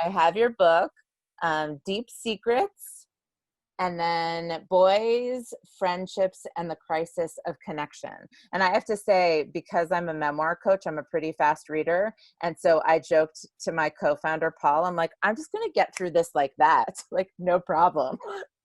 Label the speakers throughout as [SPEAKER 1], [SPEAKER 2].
[SPEAKER 1] I have your book, Deep Secrets, and then Boys, Friendships, and the Crisis of Connection. And I have to say, because I'm a memoir coach, I'm a pretty fast reader. And so I joked to my co-founder, Paul, I'm like, I'm just going to get through this like that, like no problem.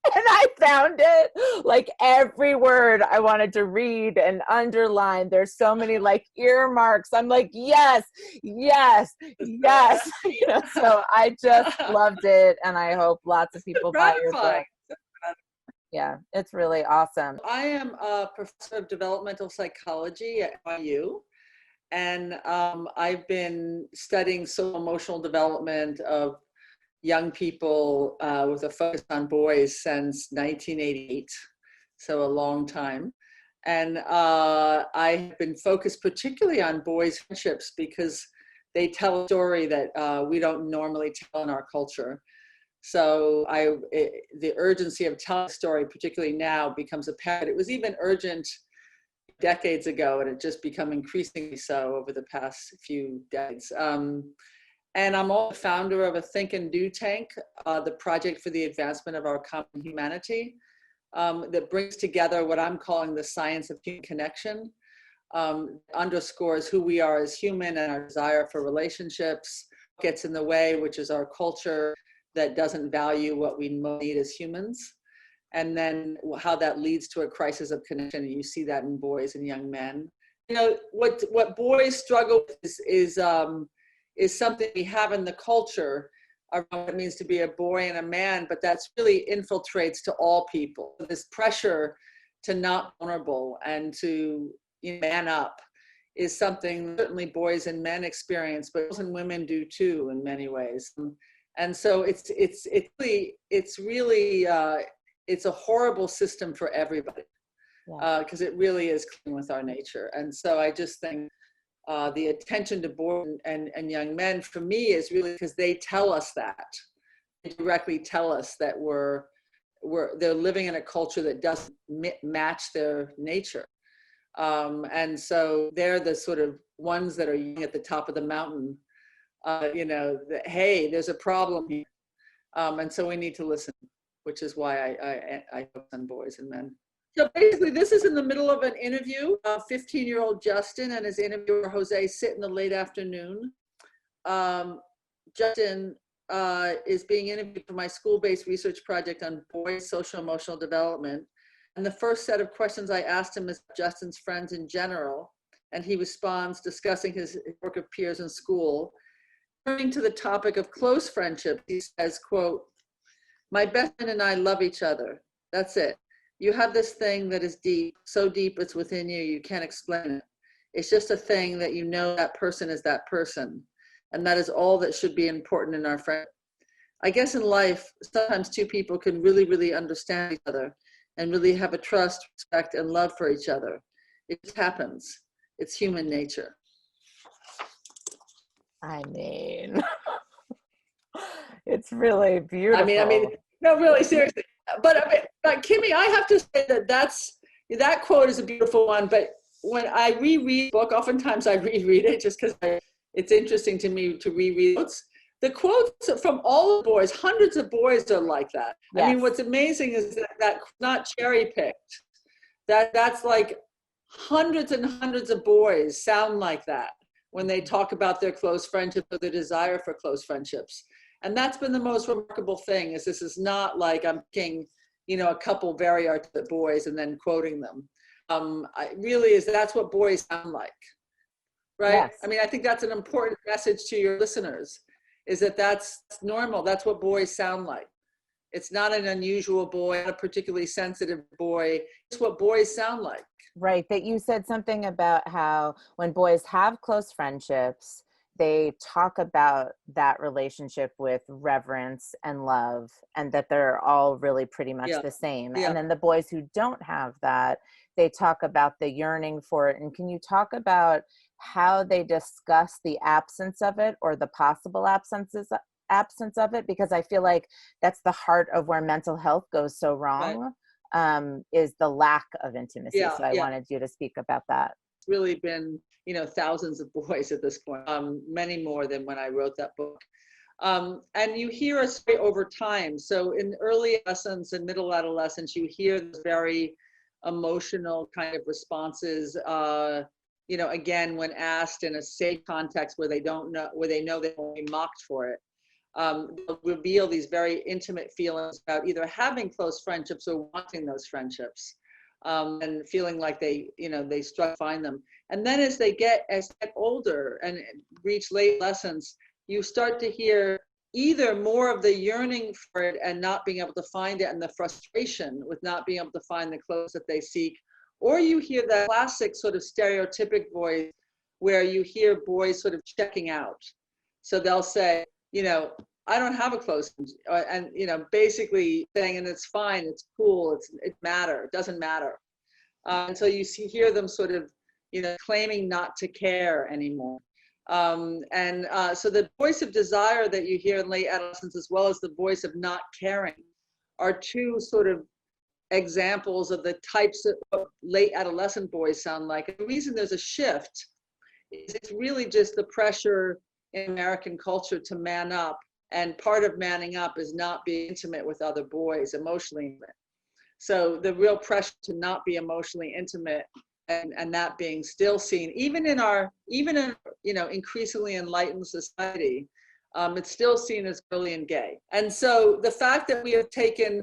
[SPEAKER 1] And I found it, like every word I wanted to read and underline. There's so many like earmarks. I'm like, yes, yes, yes. You know, so I just loved it. And I hope lots of people buy your book. Yeah, it's really awesome.
[SPEAKER 2] I am a professor of developmental psychology at NYU. And I've been studying social emotional development of young people with a focus on boys since 1988, so a long time. And I have been focused particularly on boys' friendships because they tell a story that we don't normally tell in our culture. So the urgency of telling a story, particularly now, becomes apparent. It was even urgent decades ago, and it just become increasingly so over the past few decades. And I'm also founder of a Think and Do Tank, the project for the advancement of our common humanity, that brings together what I'm calling the science of human connection, underscores who we are as human and our desire for relationships, gets in the way, which is our culture that doesn't value what we need as humans, and then how that leads to a crisis of connection. And you see that in boys and young men. You know, what boys struggle with is something we have in the culture around what it means to be a boy and a man, but that's really infiltrates to all people. This pressure to not vulnerable and to man up is something certainly boys and men experience, but girls and women do too in many ways. And so it's a horrible system for everybody, because it really is clean with our nature. And so I just think the attention to boys and young men for me is really because they tell us that. They directly tell us that they're living in a culture that doesn't match their nature. And so they're the sort of ones that are at the top of the mountain, that, hey, there's a problem here. And so we need to listen, which is why I focus on boys and men. So basically, this is in the middle of an interview. 15-year-old Justin and his interviewer, Jose, sit in the late afternoon. Justin is being interviewed for my school-based research project on boys' social-emotional development. And the first set of questions I asked him is Justin's friends in general. And he responds, discussing his work of peers in school. Turning to the topic of close friendship, he says, quote, "My best friend and I love each other. That's it. You have this thing that is deep, so deep it's within you, you can't explain it. It's just a thing that you know that person is that person. And that is all that should be important in our friendship. I guess in life, sometimes two people can really, really understand each other and really have a trust, respect, and love for each other. It just happens. It's human nature."
[SPEAKER 1] I mean, it's really beautiful.
[SPEAKER 2] I mean, no, really, seriously. But Kimmy, I have to say that quote is a beautiful one. But when I reread the book, oftentimes I reread it just because it's interesting to me to reread quotes. The quotes from all the boys, hundreds of boys are like that. Yes. I mean, what's amazing is that not cherry picked. That's like hundreds and hundreds of boys sound like that when they talk about their close friendships or their desire for close friendships. And that's been the most remarkable thing, is this is not like I'm picking, a couple very articulate boys and then quoting them. That's what boys sound like, right? Yes. I mean, I think that's an important message to your listeners, is that's normal. That's what boys sound like. It's not an unusual boy, not a particularly sensitive boy. It's what boys sound like.
[SPEAKER 1] Right, that you said something about how when boys have close friendships, they talk about that relationship with reverence and love, and that they're all really pretty much the same. Yeah. And then the boys who don't have that, they talk about the yearning for it. And can you talk about how they discuss the absence of it, or the possible absence of it? Because I feel like that's the heart of where mental health goes so wrong. Right. Is the lack of intimacy. So I wanted you to speak about that.
[SPEAKER 2] It's really been, thousands of boys at this point, many more than when I wrote that book. And you hear a story over time. So in early adolescence and middle adolescence, you hear this very emotional kind of responses, you know, again, when asked in a safe context where they don't know, where they know they won't be mocked for it. They'll reveal these very intimate feelings about either having close friendships or wanting those friendships, and feeling like they, you know, they struggle to find them. And then as they get older and reach late adolescence, you start to hear either more of the yearning for it and not being able to find it, and the frustration with not being able to find the clothes that they seek, or you hear that classic sort of stereotypic voice where you hear boys sort of checking out. So they'll say, you know, I don't have a close, and you know, basically saying, and it's fine, it's cool, it doesn't matter. And so you hear them sort of, you know, claiming not to care anymore. So the voice of desire that you hear in late adolescence, as well as the voice of not caring, are two sort of examples of the types of what late adolescent boys sound like. And the reason there's a shift is it's really just the pressure in American culture to man up. And part of manning up is not being intimate with other boys, emotionally intimate. So the real pressure to not be emotionally intimate, and that being still seen, even in you know, increasingly enlightened society, it's still seen as girly and gay. And so the fact that we have taken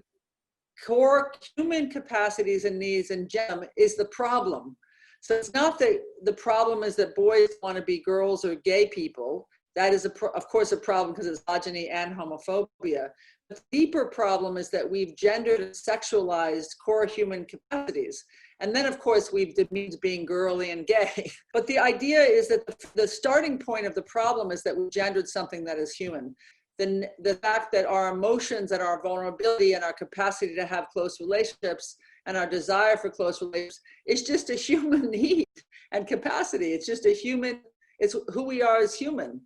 [SPEAKER 2] core human capacities and needs and gem is the problem. So it's not that the problem is that boys want to be girls or gay people. That is, of course, a problem because it's misogyny and homophobia. The deeper problem is that we've gendered and sexualized core human capacities. And then, of course, we've demeaned being girly and gay. But the idea is that the starting point of the problem is that we've gendered something that is human. The fact that our emotions and our vulnerability and our capacity to have close relationships and our desire for close relationships is just a human need and capacity. It's just a human, it's who we are as human.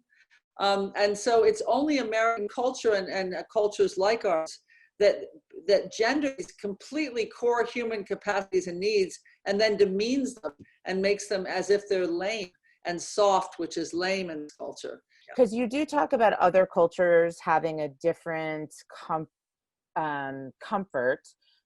[SPEAKER 2] And so it's only American culture and cultures like ours that gender is completely core human capacities and needs, and then demeans them and makes them as if they're lame and soft, which is lame in this culture.
[SPEAKER 1] Because you do talk about other cultures having a different comfort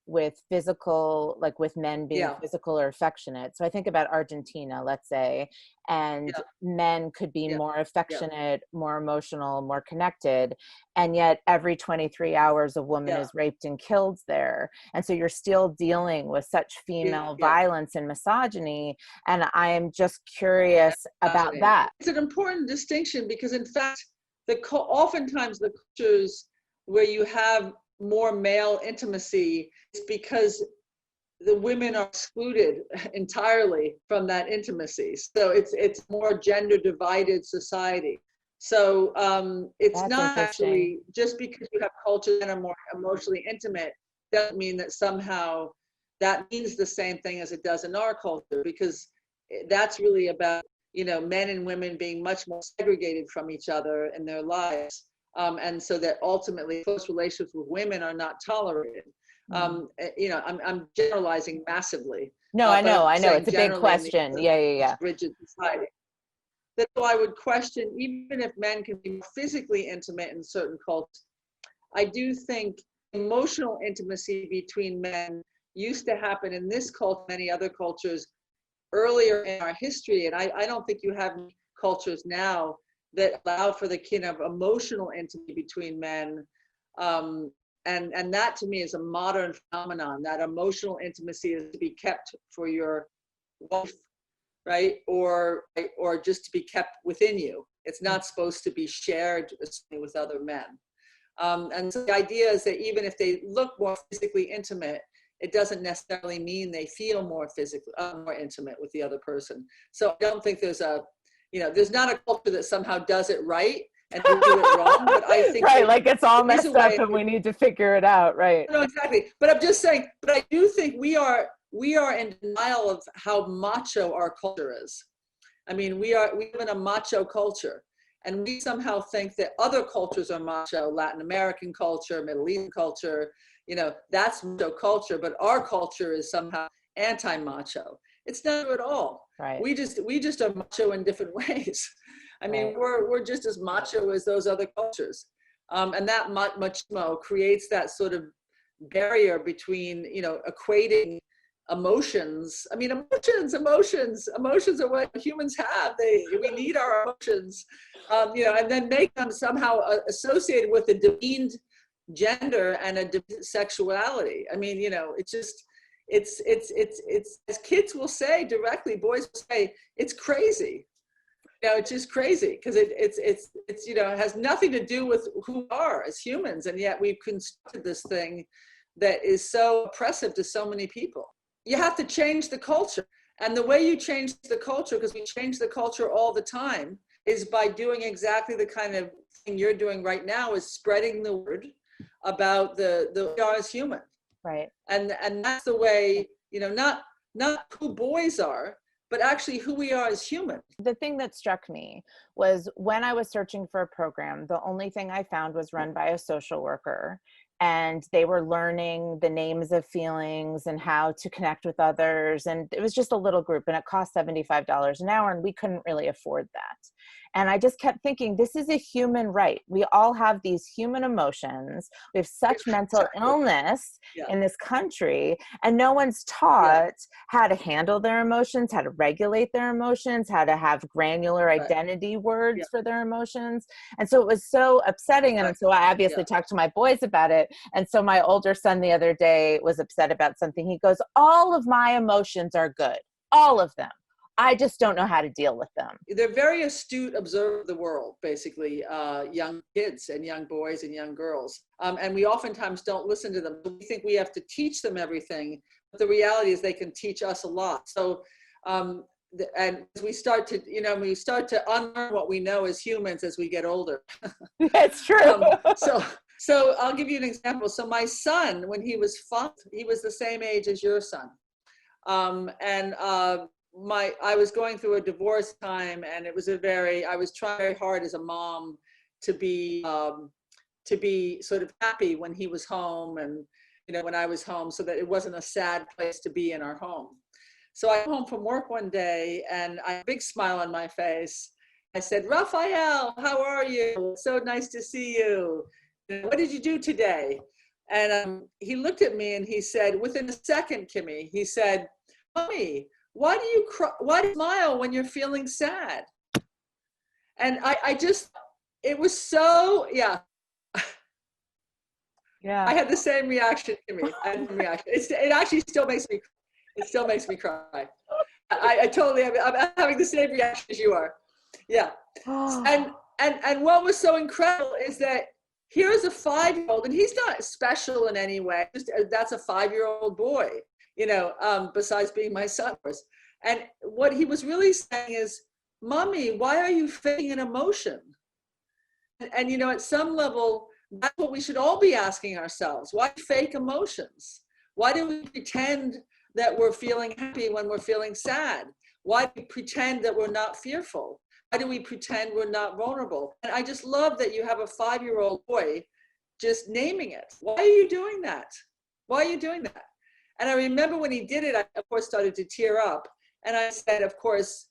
[SPEAKER 1] with physical, like with men being physical or affectionate. So I think about Argentina, let's say, and men could be more affectionate, more emotional, more connected. And yet every 23 hours a woman is raped and killed there. And so you're still dealing with such female violence and misogyny. And I am just curious about that.
[SPEAKER 2] It's an important distinction because in fact, oftentimes the cultures where you have more male intimacy is because the women are excluded entirely from that intimacy. So it's more gender divided society. So it's That's not actually just because you have cultures that are more emotionally intimate doesn't mean that somehow that means the same thing as it does in our culture, because that's really about, you know, men and women being much more segregated from each other in their lives. And so that ultimately close relationships with women are not tolerated. You know, I'm generalizing massively.
[SPEAKER 1] No, I know. It's a big question.
[SPEAKER 2] Rigid society. That's why I would question, even if men can be physically intimate in certain cultures, I do think emotional intimacy between men used to happen in this culture, many other cultures earlier in our history. And I don't think you have cultures now that allow for the kind of emotional intimacy between men. And that to me is a modern phenomenon, that emotional intimacy is to be kept for your wife, right? Or just to be kept within you. It's not supposed to be shared with other men. And so the idea is that even if they look more physically intimate, it doesn't necessarily mean they feel more physically, more intimate with the other person. So I don't think there's there's not a culture that somehow does it right and we do it wrong, but I think
[SPEAKER 1] like it's all messed up and we need to figure it out, right?
[SPEAKER 2] No, exactly. But I'm just saying, but I do think we are in denial of how macho our culture is. I mean, we live in a macho culture, and we somehow think that other cultures are macho, Latin American culture, Middle Eastern culture, you know, that's macho culture, but our culture is somehow anti-macho. It's not true at all.
[SPEAKER 1] Right.
[SPEAKER 2] We just are macho in different ways. I mean, we're just as macho as those other cultures. And that machismo creates that sort of barrier between, equating emotions. I mean, emotions are what humans have. We need our emotions, and then make them somehow associated with a demeaned gender and a sexuality. I mean, it's just, it's as kids will say directly, boys will say, it's crazy. It's just crazy because it's it has nothing to do with who we are as humans, and yet we've constructed this thing that is so oppressive to so many people. You have to change the culture, and the way you change the culture, because we change the culture all the time, is by doing exactly the kind of thing you're doing right now, is spreading the word about the we are as human,
[SPEAKER 1] right?
[SPEAKER 2] And that's the way, not who boys are, but actually who we are as humans.
[SPEAKER 1] The thing that struck me was when I was searching for a program, the only thing I found was run by a social worker, and they were learning the names of feelings and how to connect with others. And it was just a little group, and it cost $75 an hour, and we couldn't really afford that. And I just kept thinking, this is a human right. We all have these human emotions. We have such mental illness in this country, and no one's taught how to handle their emotions, how to regulate their emotions, how to have granular identity words for their emotions. And so it was so upsetting. And so I obviously talked to my boys about it. And so my older son the other day was upset about something. He goes, all of my emotions are good, all of them. I just don't know how to deal with them.
[SPEAKER 2] They're very astute observers of the world, basically, young kids and young boys and young girls. And we oftentimes don't listen to them. We think we have to teach them everything, but the reality is they can teach us a lot. So, and as we start to, we start to unlearn what we know as humans as we get older.
[SPEAKER 1] That's true.
[SPEAKER 2] So I'll give you an example. So my son, when he was 5, he was the same age as your son. I was going through a divorce time, and it was I was trying very hard as a mom to be sort of happy when he was home, and when I was home, so that it wasn't a sad place to be in our home. So I came home from work one day, and I had a big smile on my face. I said, "Raphael, how are you? So nice to see you. What did you do today?" And he looked at me and he said, within a second, Kimmy, he said, "Mommy, why do you cry? Why do you smile when you're feeling sad?" And I just, it was so, I had the same reaction to me. It actually still makes me cry. I totally, I'm having the same reaction as you are. Yeah. And what was so incredible is that here's a 5-year-old, and he's not special in any way. That's a 5-year-old boy, besides being my son. And what he was really saying is, "Mommy, why are you faking an emotion?" And at some level, that's what we should all be asking ourselves. Why fake emotions? Why do we pretend that we're feeling happy when we're feeling sad? Why do we pretend that we're not fearful? Why do we pretend we're not vulnerable? And I just love that you have a 5-year-old boy just naming it. Why are you doing that? Why are you doing that? And I remember when he did it, I, of course, started to tear up. And I said, of course,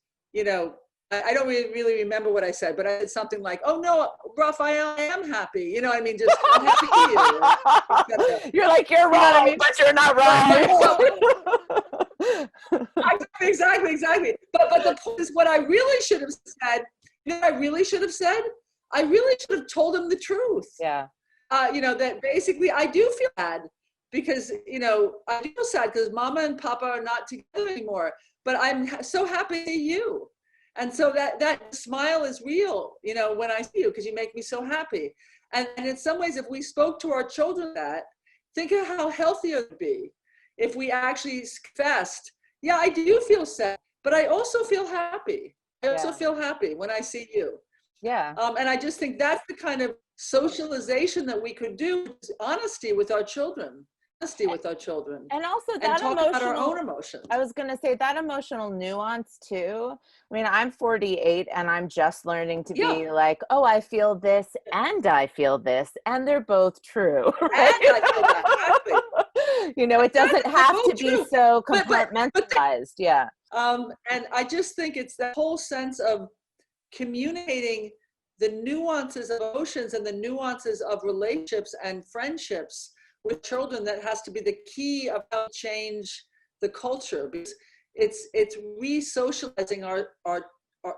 [SPEAKER 2] I don't really remember what I said, but I said something like, "Oh no, Raphael, I am happy." I mean, just, "I'm happy for you."
[SPEAKER 1] You're like, "You're wrong, but you're not right."
[SPEAKER 2] Exactly. But the point is, what I really should have said, I really should have told him the truth.
[SPEAKER 1] Yeah.
[SPEAKER 2] That basically I do feel bad because, I do feel sad because Mama and Papa are not together anymore, but I'm so happy to see you. And so that smile is real, when I see you, because you make me so happy. And in some ways, if we spoke to our children that, think of how healthier it would be if we actually confessed, "Yeah, I do feel sad, but I also feel happy. I also feel happy when I see you."
[SPEAKER 1] Yeah.
[SPEAKER 2] And I just think that's the kind of socialization that we could do, honesty with our children.
[SPEAKER 1] And also that
[SPEAKER 2] and talk about our own emotions.
[SPEAKER 1] I was going to say that emotional nuance too. I mean, I'm 48 and I'm just learning to be like, "Oh, I feel this and I feel this, and they're both true." Right?
[SPEAKER 2] And I feel that. Exactly.
[SPEAKER 1] It doesn't have to be so compartmentalized.
[SPEAKER 2] And I just think it's that whole sense of communicating the nuances of emotions and the nuances of relationships and friendships with children that has to be the key of how to change the culture, because it's re-socializing our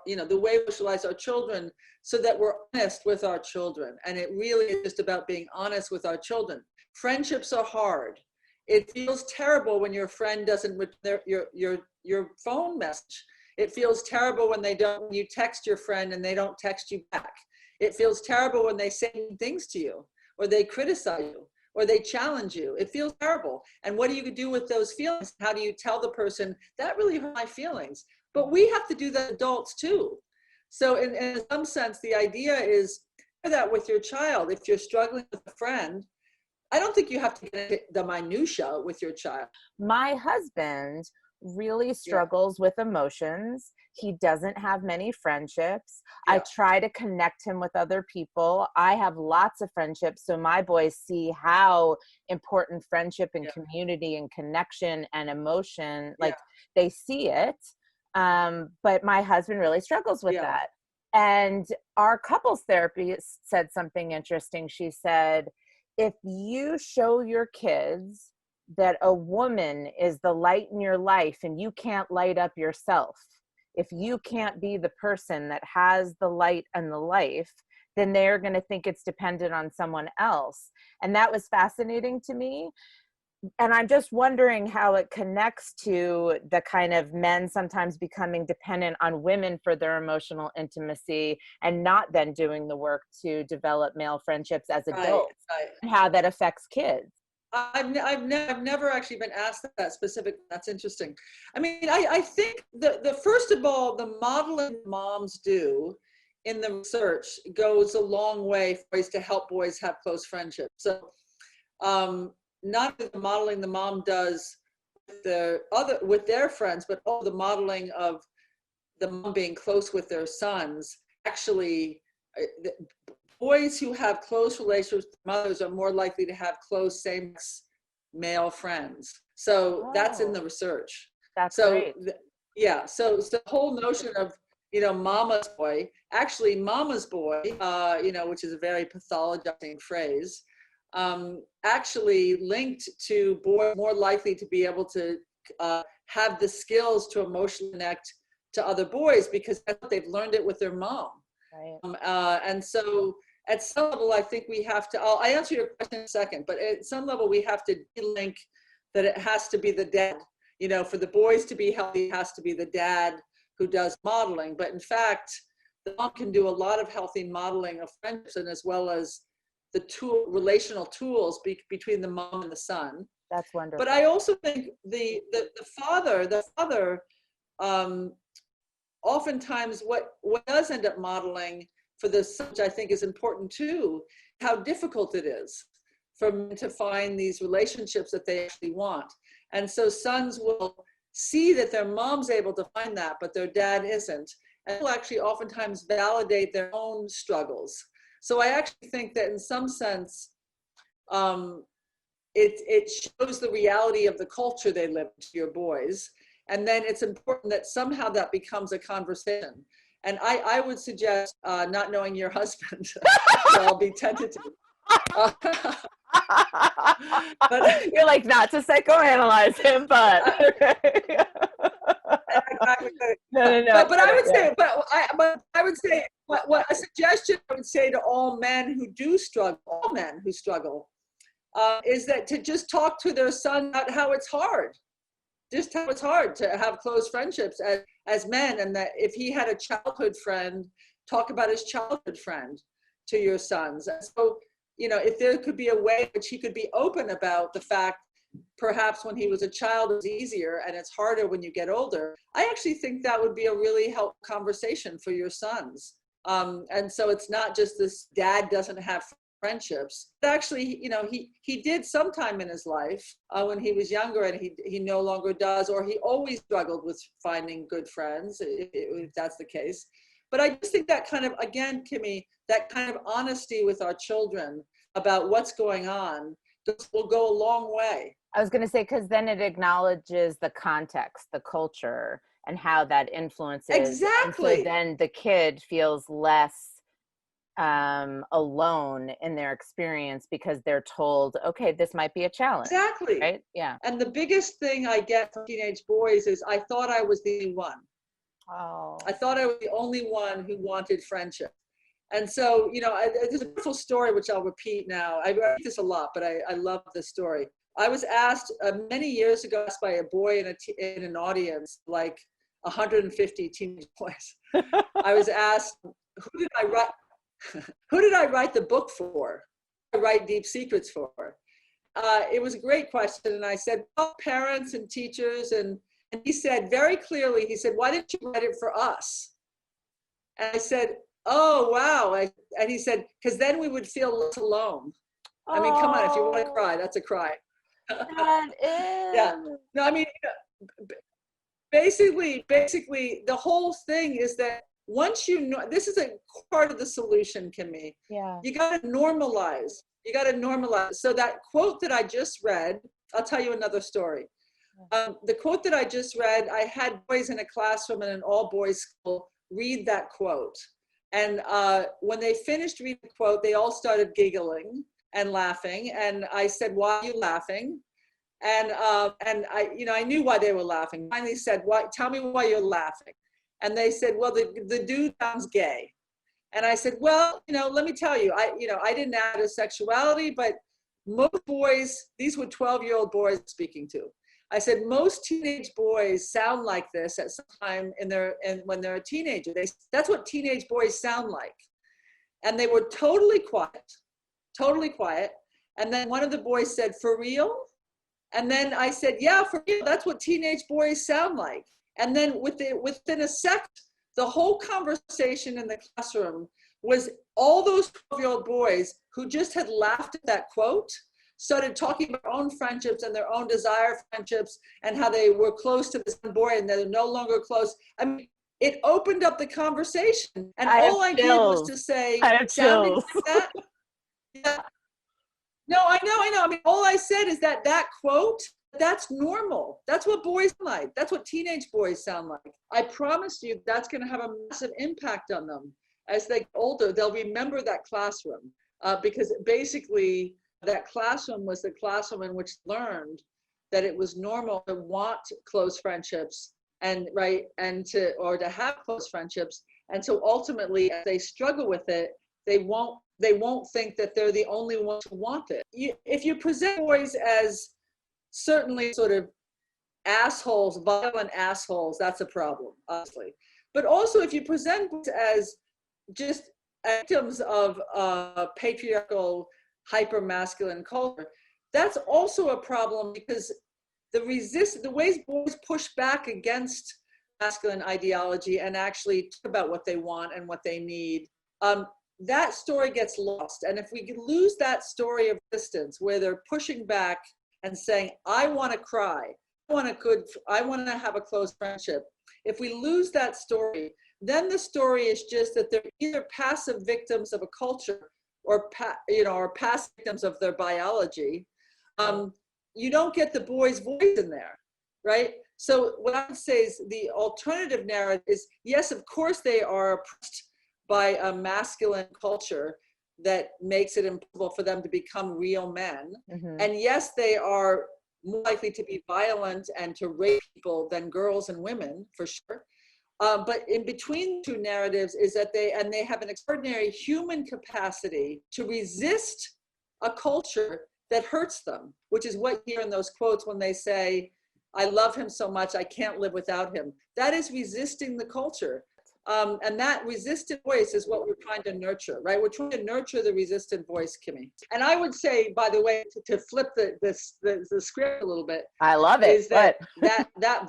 [SPEAKER 2] the way we socialize our children so that we're honest with our children. And it really is just about being honest with our children. Friendships are hard. It feels terrible when your friend doesn't return your phone message. It feels terrible when you text your friend and they don't text you back. It feels terrible when they say things to you, or they criticize you, or they challenge you. It feels terrible. And what do you do with those feelings? How do you tell the person, that really hurt my feelings? But we have to do that, adults too. So in some sense, the idea is share that with your child. If you're struggling with a friend, I don't think you have to get into the minutia with your child.
[SPEAKER 1] My husband really struggles with emotions. He doesn't have many friendships. I try to connect him with other people. I have lots of friendships, so my boys see how important friendship and community and connection and emotion, like they see it. But my husband really struggles with that. And our couples therapist said something interesting. She said, if you show your kids that a woman is the light in your life and you can't light up yourself, if you can't be the person that has the light and the life, then they're going to think it's dependent on someone else. And that was fascinating to me. And I'm just wondering how it connects to the kind of men sometimes becoming dependent on women for their emotional intimacy and not then doing the work to develop male friendships as adults, and how that affects kids.
[SPEAKER 2] I've never actually been asked that specific. That's interesting. I mean, I think the first of all, the modeling moms do in the research goes a long way for ways to help boys have close friendships. So not the modeling the mom does with their friends, but all the modeling of the mom being close with their sons. Actually, boys who have close relationships with mothers are more likely to have close same-sex male friends. So that's in the research.
[SPEAKER 1] That's great.
[SPEAKER 2] So the whole notion of, mama's boy, actually mama's boy, which is a very pathologizing phrase, actually linked to boys more likely to be able to have the skills to emotionally connect to other boys because they've learned it with their mom. Right. And so at some level, I think we have to, I'll answer your question in a second, but at some level we have to de-link that it has to be the dad. For the boys to be healthy, it has to be the dad who does modeling. But in fact, the mom can do a lot of healthy modeling of friendships, and as well as the relational tools between the mom and the son.
[SPEAKER 1] That's wonderful.
[SPEAKER 2] But I also think the father, oftentimes what does end up modeling for the son, which I think is important too, how difficult it is for men to find these relationships that they actually want. And so sons will see that their mom's able to find that, but their dad isn't. And will actually oftentimes validate their own struggles. So I actually think that in some sense, it shows the reality of the culture they live to your boys. And then it's important that somehow that becomes a conversation. And I would suggest, not knowing your husband, so I'll be tentative.
[SPEAKER 1] But you're like, not to psychoanalyze him, but no.
[SPEAKER 2] But I would say, I would say, what a suggestion I would say to all men who do struggle, all men who struggle, is that to just talk to their son about how it's hard, just how it's hard to have close friendships as men, and that if he had a childhood friend, talk about his childhood friend to your sons. And so, if there could be a way in which he could be open about the fact, perhaps when he was a child it was easier and it's harder when you get older, I actually think that would be a really helpful conversation for your sons. And so it's not just this dad doesn't have friendships. But actually, he did sometime in his life when he was younger, and he no longer does, or he always struggled with finding good friends, if that's the case. But I just think that kind of, again, Kimmy, that kind of honesty with our children about what's going on will go a long way.
[SPEAKER 1] I was going to say, because then it acknowledges the context, the culture, and how that influences.
[SPEAKER 2] Exactly.
[SPEAKER 1] And so then the kid feels less alone in their experience because they're told, okay, this might be a challenge.
[SPEAKER 2] Exactly.
[SPEAKER 1] Right? Yeah.
[SPEAKER 2] And the biggest thing I get from teenage boys is I thought I was the only one.
[SPEAKER 1] Oh.
[SPEAKER 2] I thought I was the only one who wanted friendship. And so, you know, there's a beautiful story, which I'll repeat now. I repeat this a lot, but I love this story. I was asked many years ago by a boy in an audience, like 150 teenage boys. I was asked, who did I write the book for? Who did I write Deep Secrets for? It was a great question. And I said, well, parents and teachers. And he said very clearly, he said, why didn't you write it for us? And I said, oh, wow. And he said, because then we would feel less alone. Oh. I mean, come on, if you want to cry, that's a cry.
[SPEAKER 1] That is.
[SPEAKER 2] Yeah. No, I mean, basically, the whole thing is that once you know, this is a part of the solution, Kimmy.
[SPEAKER 1] Yeah.
[SPEAKER 2] You got to normalize. You got to normalize. So that quote that I just read, I'll tell you another story. The quote that I just read, I had boys in a classroom in an all-boys school read that quote. And when they finished reading the quote, they all started giggling and laughing. And I said, why are you laughing? And I, you know, I knew why they were laughing. Finally said, tell me why you're laughing. And they said, well, the dude sounds gay. And I said, well, you know, let me tell you, I didn't add a sexuality, but most boys, these were 12-year-old boys speaking to. I said, most teenage boys sound like this at some time when they're a teenager. That's what teenage boys sound like. And they were totally quiet. And then one of the boys said, for real? And then I said, yeah, for real. That's what teenage boys sound like. And then within a second, the whole conversation in the classroom was all those 12-year-old boys who just had laughed at that quote started talking about their own friendships and their own desire friendships and how they were close to this boy and they're no longer close. I mean, it opened up the conversation. And all I did was to say, sounding like that. Yeah. No, I know. I mean, all I said is that quote, that's normal. That's what boys sound like. That's what teenage boys sound like. I promise you that's going to have a massive impact on them. As they get older, they'll remember that classroom because basically that classroom was the classroom in which learned that it was normal to want close friendships and to have close friendships. And so ultimately, as they struggle with it, they won't think that they're the only ones who want it. If you present boys as certainly sort of assholes, violent assholes, that's a problem, obviously. But also if you present boys as just victims of patriarchal, hyper-masculine culture, that's also a problem because the ways boys push back against masculine ideology and actually talk about what they want and what they need, that story gets lost. And if we lose that story of resistance where they're pushing back and saying, I want to cry, I want to have a close friendship. If we lose that story, then the story is just that they're either passive victims of a culture or passive victims of their biology. You don't get the boy's voice in there, right? So what I would say is the alternative narrative is, yes, of course they are oppressed by a masculine culture that makes it impossible for them to become real men. Mm-hmm. And yes, they are more likely to be violent and to rape people than girls and women, for sure. But in between two narratives is that they have an extraordinary human capacity to resist a culture that hurts them, which is what you hear in those quotes when they say, I love him so much, I can't live without him. That is resisting the culture. And that resistant voice is what we're trying to nurture, right? We're trying to nurture the resistant voice, Kimmy. And I would say, by the way, to flip the script a little bit.
[SPEAKER 1] I love it.
[SPEAKER 2] Is that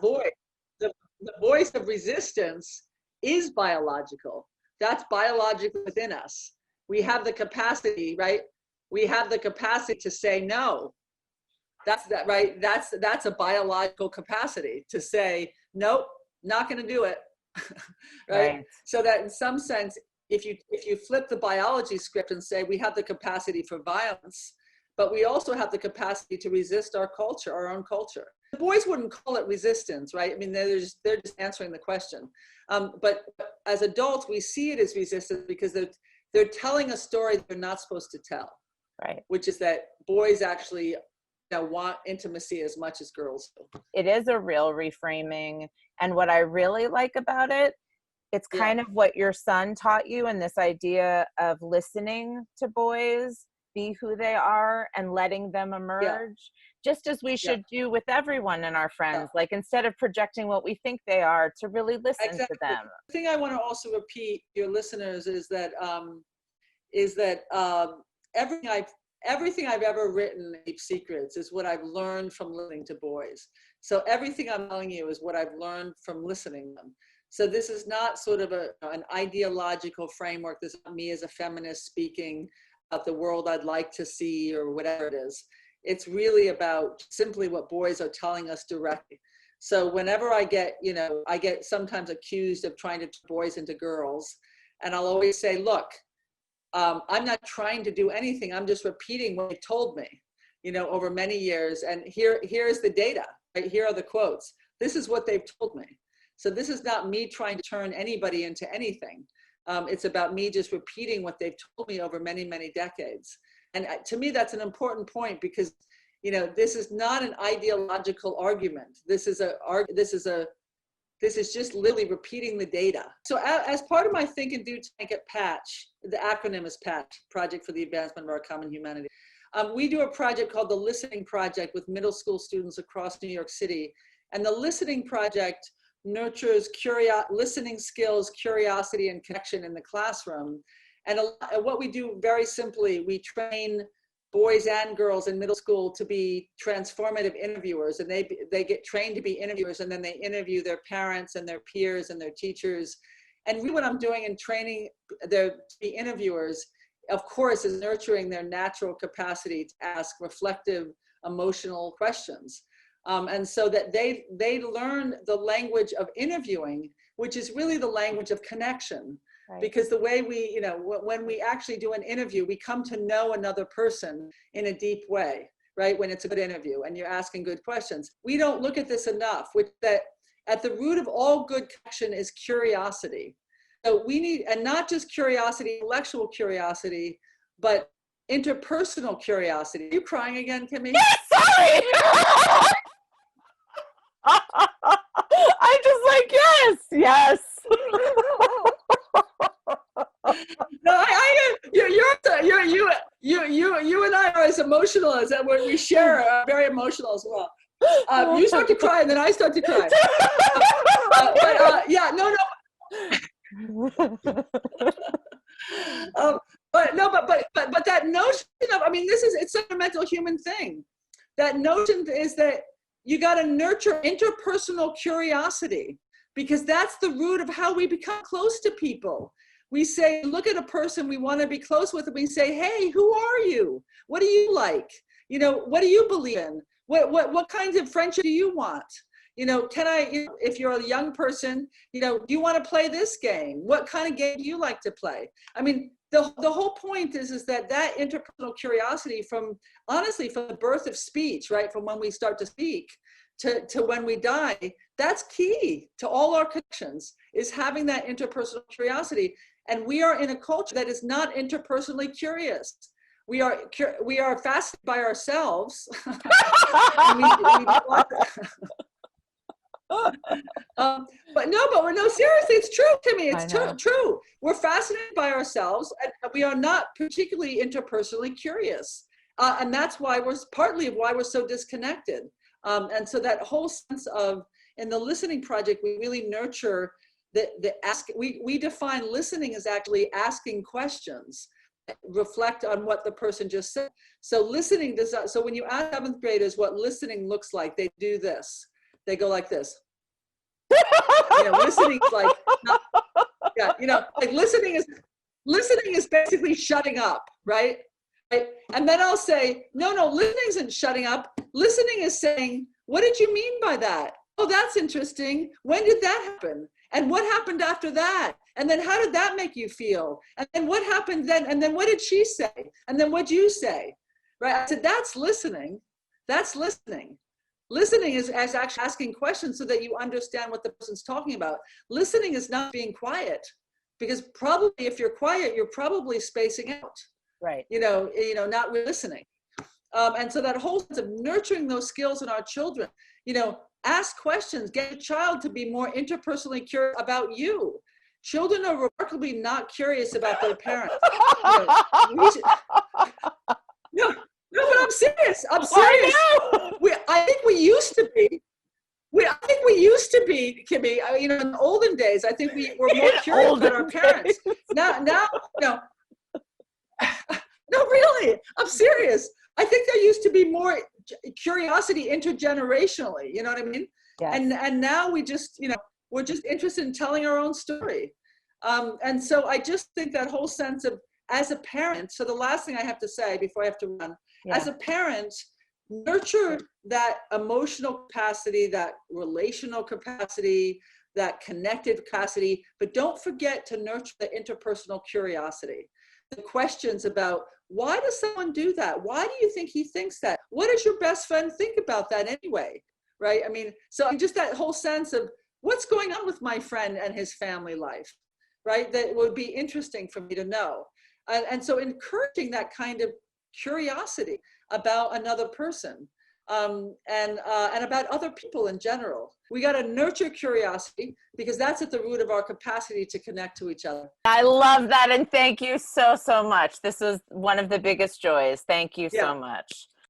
[SPEAKER 2] voice, the voice of resistance is biological. That's biological within us. We have the capacity, right? We have the capacity to say no. Right? That's a biological capacity to say, nope, not going to do it. Right? So that in some sense, if you flip the biology script and say we have the capacity for violence, but we also have the capacity to resist our culture, our own culture. The boys wouldn't call it resistance, right? I mean, they're just answering the question. But as adults, we see it as resistance because they're telling a story they're not supposed to tell.
[SPEAKER 1] Right.
[SPEAKER 2] Which is that boys actually want intimacy as much as girls do.
[SPEAKER 1] It is a real reframing. And what I really like about it, it's kind of what your son taught you, and this idea of listening to boys be who they are and letting them emerge, just as we should do with everyone and our friends. Like, instead of projecting what we think they are, to really listen to them.
[SPEAKER 2] The thing I want to also repeat to your listeners is that everything I've ever written, Deep Secrets, is what I've learned from listening to boys. So everything I'm telling you is what I've learned from listening to them. So this is not sort of an ideological framework. This is not me as a feminist speaking about the world I'd like to see or whatever it is. It's really about simply what boys are telling us directly. So whenever I get sometimes accused of trying to turn boys into girls, and I'll always say, look, I'm not trying to do anything. I'm just repeating what they told me, over many years. And here's the data, right? Here are the quotes. This is what they've told me. So this is not me trying to turn anybody into anything. It's about me just repeating what they've told me over many, many decades. And to me, that's an important point, because, this is not an ideological argument. This is just literally repeating the data. So as part of my Think and Do Tank at PACH, the acronym is PACH, Project for the Advancement of Our Common Humanity. We do a project called the Listening Project with middle school students across New York City. And the Listening Project nurtures listening skills, curiosity, and connection in the classroom. And what we do very simply, we train boys and girls in middle school to be transformative interviewers, and they get trained to be interviewers, and then they interview their parents and their peers and their teachers. And really what I'm doing in training them to be interviewers, of course, is nurturing their natural capacity to ask reflective, emotional questions. And so that they learn the language of interviewing, which is really the language of connection. Right. Because the way we, when we actually do an interview, we come to know another person in a deep way, right? When it's a good interview and you're asking good questions. We don't look at this enough, which that at the root of all good connection is curiosity. So we need, and not just curiosity, intellectual curiosity, but interpersonal curiosity. Are you crying again, Kimmy?
[SPEAKER 1] Yes, sorry. I'm just like, yes.
[SPEAKER 2] No, you and I are as emotional as that. When we share, are very emotional as well. You start to cry, and then I start to cry. But that notion of, it's a fundamental human thing. That notion is that you got to nurture interpersonal curiosity, because that's the root of how we become close to people. We say, look at a person we want to be close with, and we say, hey, who are you? What do you like? What do you believe in? What kinds of friendship do you want? If you're a young person, do you want to play this game? What kind of game do you like to play? The whole point is that interpersonal curiosity from the birth of speech, right? From when we start to speak to when we die, that's key to all our connections, is having that interpersonal curiosity. And we are in a culture that is not interpersonally curious. We are fascinated by ourselves. But seriously, it's true, Timmy. It's true. We're fascinated by ourselves, and we are not particularly interpersonally curious. And that's partly why we're so disconnected. And so that whole sense of, in the Listening Project, we really nurture we define listening as actually asking questions, reflect on what the person just said. So listening so when you ask 7th graders what listening looks like, they do this. They go like this. Listening is like, like listening is basically shutting up, right? And then I'll say, no, listening isn't shutting up. Listening is saying, what did you mean by that? Oh, that's interesting. When did that happen? And what happened after that? And then how did that make you feel? And then what happened then? And then what did she say? And then what'd you say? Right? I said, that's listening. That's listening. Listening is actually asking questions so that you understand what the person's talking about. Listening is not being quiet. because probably if you're quiet, you're probably spacing out,
[SPEAKER 1] Right.
[SPEAKER 2] not really listening. And so that whole sense of nurturing those skills in our children, ask questions, get a child to be more interpersonally curious about you. Children are remarkably not curious about their parents. No, but I'm serious. I'm serious. I think we used to be. Kimmy. In the olden days, I think we were more curious about our parents. Now, no, really, I'm serious. I think there used to be more curiosity intergenerationally. You know what I mean?
[SPEAKER 1] Yes.
[SPEAKER 2] And now we just, we're just interested in telling our own story. And so I just think that whole sense of, as a parent, so the last thing I have to say before I have to run, as a parent, nurture that emotional capacity, that relational capacity, that connected capacity, but don't forget to nurture the interpersonal curiosity. The questions about, why does someone do that? Why do you think he thinks that? What does your best friend think about that anyway? Right? I mean, so just that whole sense of what's going on with my friend and his family life, right? That would be interesting for me to know. And so encouraging that kind of curiosity about another person and about other people in general. We got to nurture curiosity because that's at the root of our capacity to connect to each other.
[SPEAKER 1] I love that. And thank you so, so much. This is one of the biggest joys. Thank you so much.